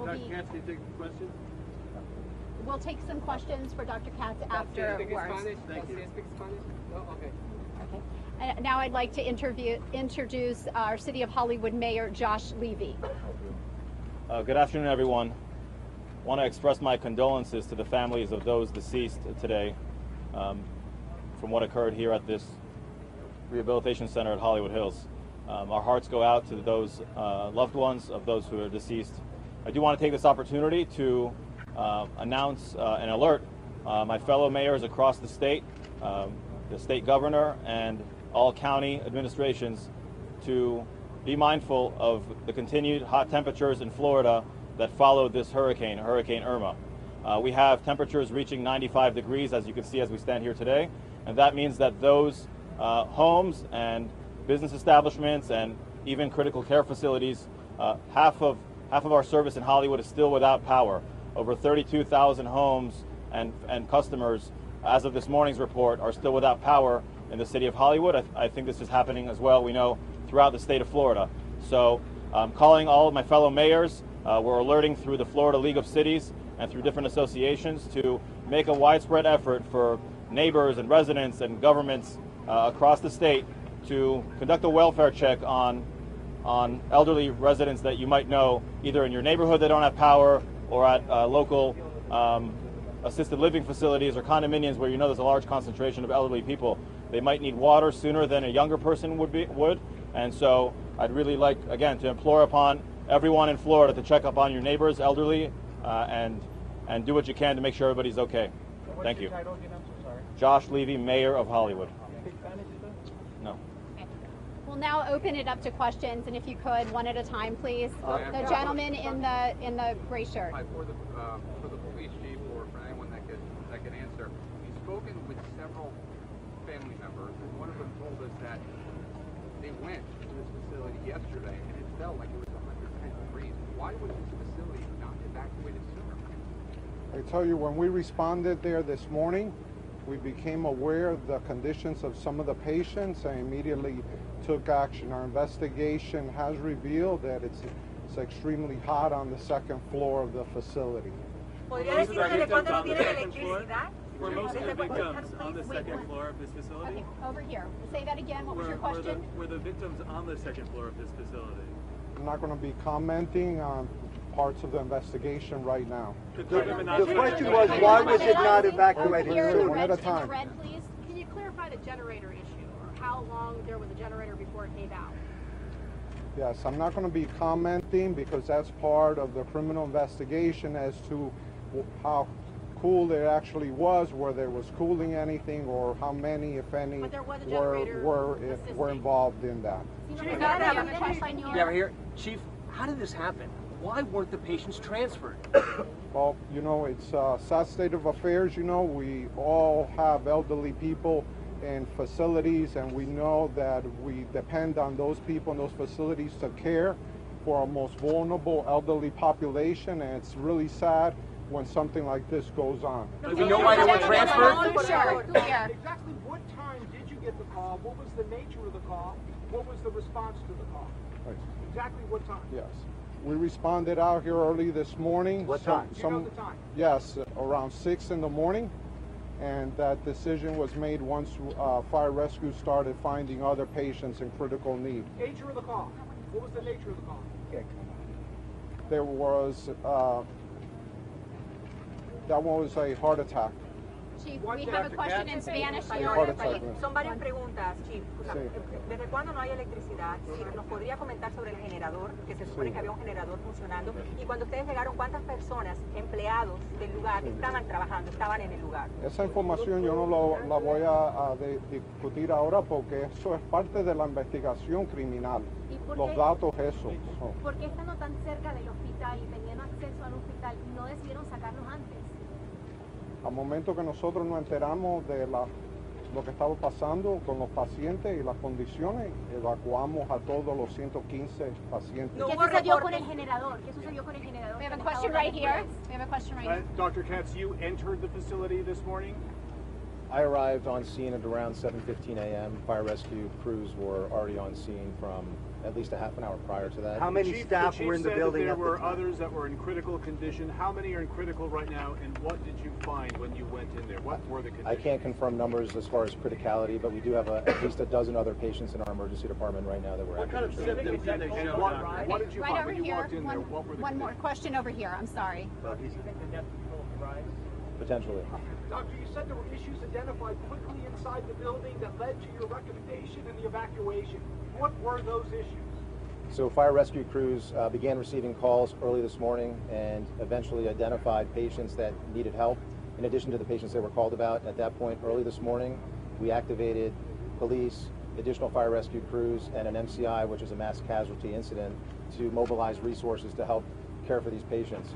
Dr. Katz, can you take a question? We'll take some questions for Dr. Katz afterwards. Thank you. Oh, okay. Okay. Now I'd like to introduce our City of Hollywood Mayor Josh Levy. Good afternoon, everyone. I want to express my condolences to the families of those deceased today from what occurred here at this rehabilitation center at Hollywood Hills. Our hearts go out to those loved ones of those who are deceased. I do want to take this opportunity to announce and alert my fellow mayors across the state governor, and all county administrations to be mindful of the continued hot temperatures in Florida that followed this Hurricane Irma. We have temperatures reaching 95 degrees, as you can see as we stand here today, and that means that those homes and business establishments and even critical care facilities, half of our service in Hollywood is still without power. Over 32,000 homes and customers, as of this morning's report, are still without power in the city of Hollywood. I think this is happening as well, we know, throughout the state of Florida. So I'm calling all of my fellow mayors. We're alerting through the Florida League of Cities and through different associations to make a widespread effort for neighbors and residents and governments across the state to conduct a welfare check on elderly residents that you might know, either in your neighborhood that don't have power or at local assisted living facilities or condominiums where you know there's a large concentration of elderly people. They might need water sooner than a younger person would. And so I'd really like, again, to implore upon everyone in Florida to check up on your neighbors, elderly, and do what you can to make sure everybody's okay. Thank you. Title again? I'm so sorry. Josh Levy, Mayor of Hollywood. No. Okay. We'll now open it up to questions, and if you could, one at a time, please. The gentleman in the gray shirt. For the police chief, or for anyone that can answer, he's spoken with several family members, and one of them told us that they went to this facility yesterday, and it felt like it was 110 degrees. Why was this facility not evacuated sooner? I tell you, when we responded there this morning, we became aware of the conditions of some of the patients and immediately took action. Our investigation has revealed that it's extremely hot on the second floor of the facility. ¿Podría decir desde cuándo no tienen electricidad? Were most of the victims on the second floor of this facility? Okay, over here. Say that again. What was your question? Were the victims on the second floor of this facility? I'm not going to be commenting on parts of the investigation right now. The question was, why was it not evacuated sooner? One at a time. Red, please. Can you clarify the generator issue, or how long there was a generator before it gave out? Yes, I'm not going to be commenting because that's part of the criminal investigation as to how cool it actually was, whether it was cooling anything, or how many, if any, were involved in that. Yeah, right here. Chief, how did this happen? Why weren't the patients transferred? Well, you know, it's a sad state of affairs. You know, we all have elderly people in facilities, and we know that we depend on those people in those facilities to care for our most vulnerable elderly population, and it's really sad when something like this goes on. Do we know why they were transferred? Exactly what time did you get the call? What was the nature of the call? What was the response to the call? Right. Exactly what time? Yes. We responded out here early this morning. What time? You know the time? Yes, around 6 in the morning. And that decision was made once fire rescue started finding other patients in critical need. Nature of the call. What was the nature of the call? There was, that one was a heart attack. Chief, we have a question in Spanish here. Son varias preguntas, Chief. ¿Desde cuándo no hay electricidad? Si nos podría comentar sobre el generador, que se supone que había un generador funcionando. Y cuando ustedes llegaron, ¿cuántas personas, empleados del lugar, estaban trabajando, estaban en el lugar? Esa información yo no la voy a discutir ahora porque eso es parte de la investigación criminal. Los datos, eso. ¿Por qué estando tan cerca del hospital y teniendo acceso al hospital no decidieron sacarlos antes? Al momento que nosotros nos enteramos de lo que estaba pasando con los pacientes y las condiciones, evacuamos a todos los 115 pacientes. ¿Qué sucedió con el generador? ¿Qué sucedió con el generador? We have a question right here. Dr. Katz, you entered the facility this morning? I arrived on scene at around 7:15 a.m. Fire rescue crews were already on scene from at least a half an hour prior to that. How many staff were in the building There at the were time? others that were in critical condition. How many are in critical right now, and what did you find when you went in there? What were the conditions? I can't confirm numbers as far as criticality, but we do have at least a dozen other patients in our emergency department right now that we're actively treating. symptoms did they show? What did you Right find over when you here. walked in there? What were the One more conditions? question over here. I'm sorry. Potentially. Doctor, you said there were issues identified quickly inside the building that led to your recommendation and the evacuation. What were those issues? So fire rescue crews began receiving calls early this morning and eventually identified patients that needed help. In addition to the patients that were called about at that point early this morning, we activated police, additional fire rescue crews, and an MCI, which is a mass casualty incident, to mobilize resources to help care for these patients.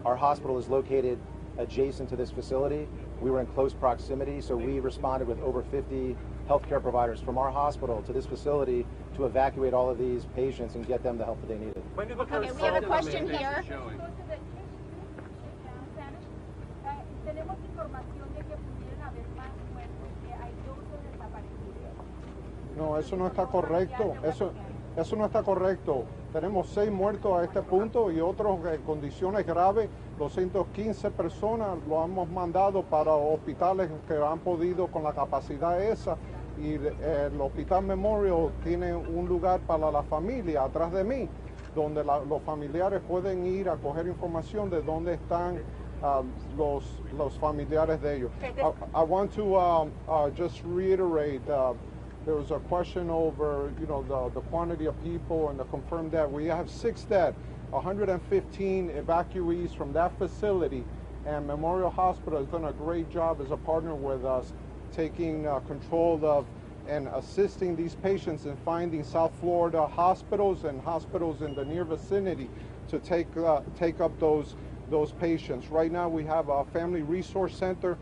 Our hospital is located adjacent to this facility. We were in close proximity, so we responded with over 50 healthcare providers from our hospital to this facility to evacuate all of these patients and get them the help that they needed. Okay, we have a question here. Tenemos información de que pudieran haber más muertos, que hay 12 desaparecidos. No, eso no está correcto. Eso no está correcto. Tenemos 6 muertos a este punto y otros en condiciones graves. 215 personas lo hemos mandado para hospitales que han podido con la capacidad esa. Y el Hospital Memorial tiene un lugar para la familia atrás de mí, donde los familiares pueden ir a coger información de dónde están los familiares de ellos. I want to just reiterate. There was a question over, the quantity of people and the confirmed dead. We have 6 dead, 115 evacuees from that facility, and Memorial Hospital has done a great job as a partner with us, taking control of and assisting these patients in finding South Florida hospitals and hospitals in the near vicinity to take up those patients. Right now we have a family resource center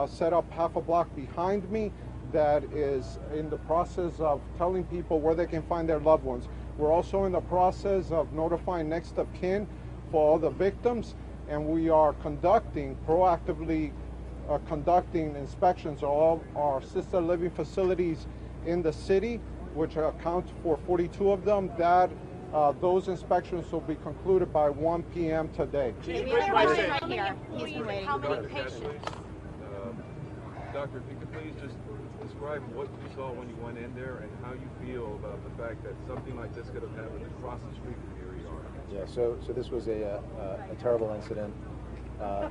set up half a block behind me that is in the process of telling people where they can find their loved ones. We're also in the process of notifying next of kin for all the victims, and we are proactively conducting inspections of all our assisted living facilities in the city, which account for 42 of them. Those inspections will be concluded by 1 p.m. today. We have a question right here. He's been waiting. How many patients? Doctor, if you could please just describe what you saw when you went in there and how you feel about the fact that something like this could have happened across the street from here you are. Yeah, so this was a terrible incident.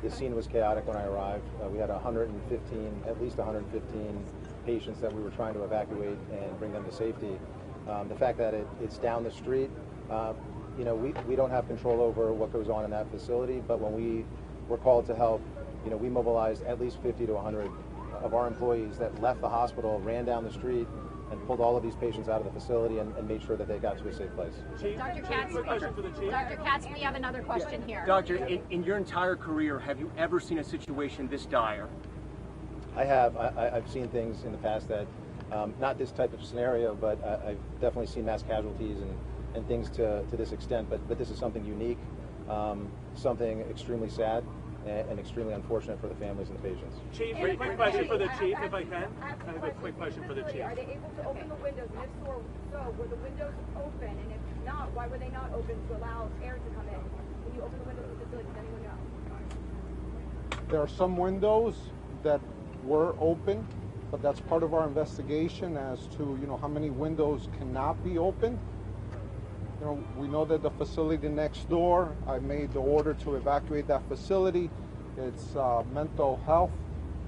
The scene was chaotic when I arrived. We had at least 115 patients that we were trying to evacuate and bring them to safety. The fact that it's down the street, we don't have control over what goes on in that facility, but when we were called to help, we mobilized at least 50 to 100 of our employees that left the hospital, ran down the street, and pulled all of these patients out of the facility and made sure that they got to a safe place. Dr. Katz, we have another question here. Doctor, in your entire career, have you ever seen a situation this dire? I have. I've seen things in the past that, not this type of scenario, but I've definitely seen mass casualties and things to this extent, but this is something unique, something extremely sad, and extremely unfortunate for the families and the patients. Chief, quick question for the chief, if I can. I have a quick question for the chief. Are they able to open the windows? And if so, were the windows open? And if not, why were they not open to allow air to come in? When you open the windows of the facility, does anyone know? There are some windows that were open, but that's part of our investigation as to, how many windows cannot be opened. We know that the facility next door, I made the order to evacuate that facility. It's mental health.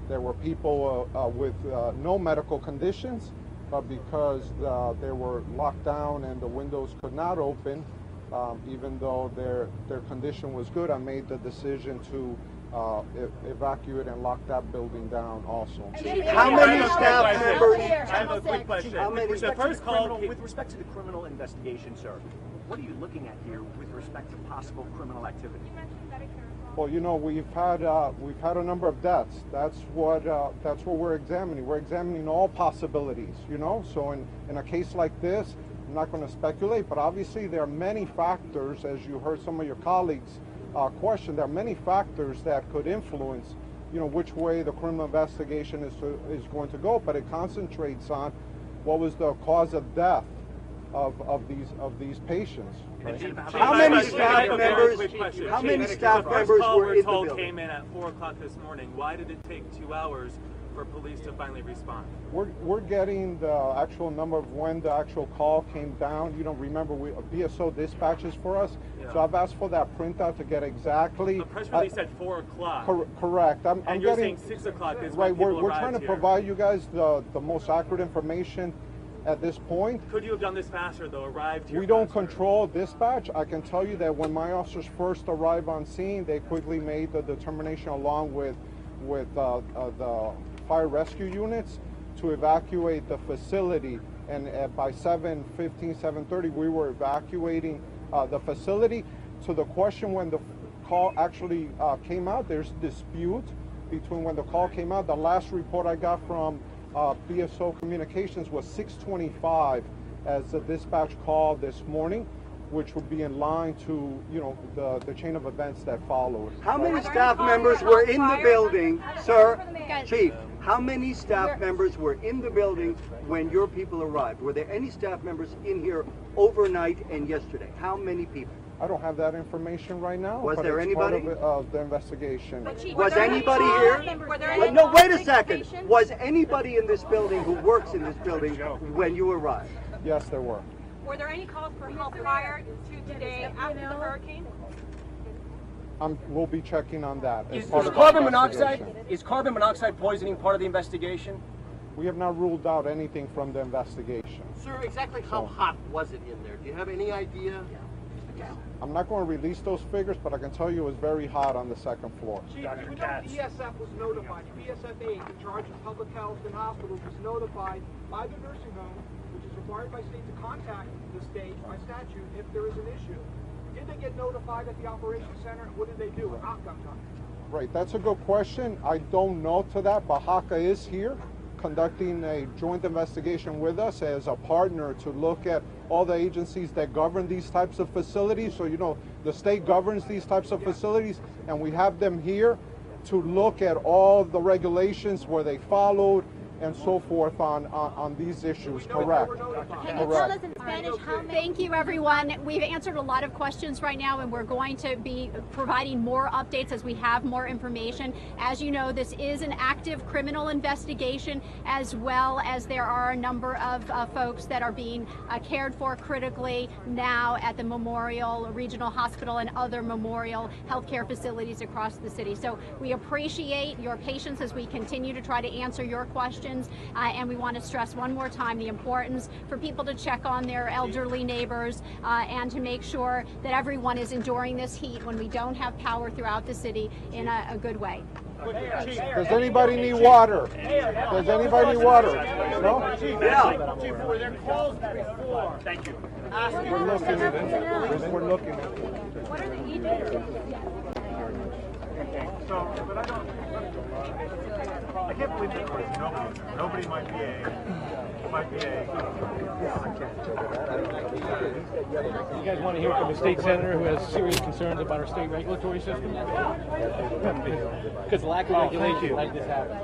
There were people with no medical conditions, but because they were locked down and the windows could not open, even though their condition was good, I made the decision to evacuate and lock that building down also. How many staff members? I have a quick question. How many? The first call. With respect to the criminal investigation, sir, what are you looking at here with respect to possible criminal activity? Well, we've had a number of deaths. That's what we're examining. We're examining all possibilities. So in a case like this, I'm not going to speculate, but obviously there are many factors, as you heard some of your colleagues question. There are many factors that could influence, which way the criminal investigation is going to go. But it concentrates on what was the cause of death, of these patients. Right? How many staff members? How many staff members were in the building? Came in at 4 o'clock this morning. Why did it take 2 hours for police to finally respond? We're getting the actual number of when the actual call came down. You don't remember, BSO dispatches for us. Yeah. So I've asked for that printout to get exactly. The press release said 4 o'clock. Correct. And you're saying 6 o'clock is right. when people We're trying to here. provide you guys the most accurate information at this point. Could you have done this faster though? Arrived here. We don't control dispatch. I can tell you that when my officers first arrived on scene, they quickly made the determination along with the fire rescue units to evacuate the facility, and by 7:15, 7:30 we were evacuating the facility. To the question when the call actually came out, there's dispute between when the call came out. The last report I got from BSO Communications was 6:25 as the dispatch call this morning, which would be in line to, you know, the chain of events that followed. How many staff members were in the building, sir? Chief, how many staff members were in the building when your people arrived? Were there any staff members in here overnight and yesterday? How many people? I don't have that information right now. Was but there it's anybody? Part of the investigation. Was anybody here? No, wait a second. Was anybody in this building who works in this building when you arrived? Yes, there were. Were there any calls for help prior to today after the hurricane? We'll be checking on that. Is carbon monoxide poisoning part of the investigation? We have not ruled out anything from the investigation. Sir, exactly how hot was it in there? Do you have any idea? I'm not going to release those figures, but I can tell you it was very hot on the second floor. Chief, you know ESF was notified. ESF 8, in charge of public health and hospitals, was notified by the nursing home, which is required by state to contact the state by statute if there is an issue. Did they get notified at the operations center? And what did they do? Right, that's a good question. I don't know to that, but HACA is here conducting a joint investigation with us as a partner to look at all the agencies that govern these types of facilities. So, you know, the state governs these types of facilities, and we have them here to look at all the regulations where they followed and so forth on these issues. Correct. Can you tell us in Spanish how many? Thank you, everyone. We've answered a lot of questions right now, and we're going to be providing more updates as we have more information. As you know, this is an active criminal investigation, as well as there are a number of folks that are being cared for critically now at the Memorial Regional Hospital and other memorial healthcare facilities across the city. So we appreciate your patience as we continue to try to answer your questions. And we want to stress one more time the importance for people to check on their elderly neighbors and to make sure that everyone is enduring this heat when we don't have power throughout the city in a good way. Does anybody need water? Does anybody need water? No? Yeah. Chief, were there calls before? Thank you. We're looking at it. We're looking at it. What are the emails? So, but I can't believe that nobody might be You guys want to hear from the state senator who has serious concerns about our state regulatory system? Because lack of regulation like this happen.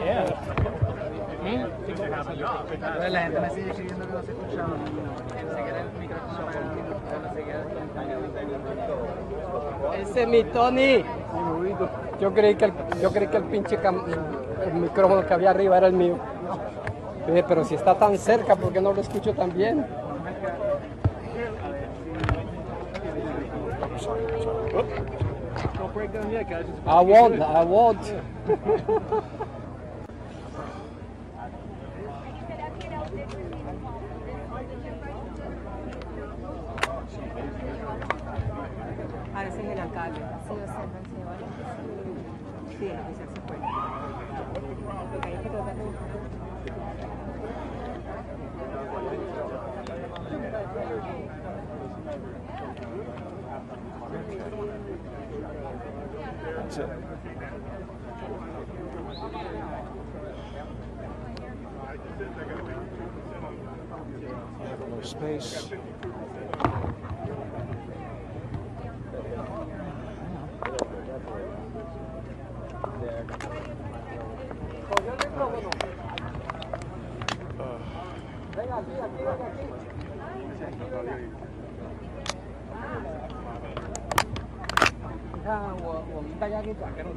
Yeah. La gente me sigue escribiendo que no se escuchaba. Enseguida el micrófono. Ese es mi Tony. Yo creí que el pinche el micrófono que había arriba era el mío. Pero si está tan cerca, ¿por qué no lo escucho tan bien? I won't. Ese es el alcalde. Sí, ese se fue. That's it. No space. Venga, aquí. 看我们大家给转这个。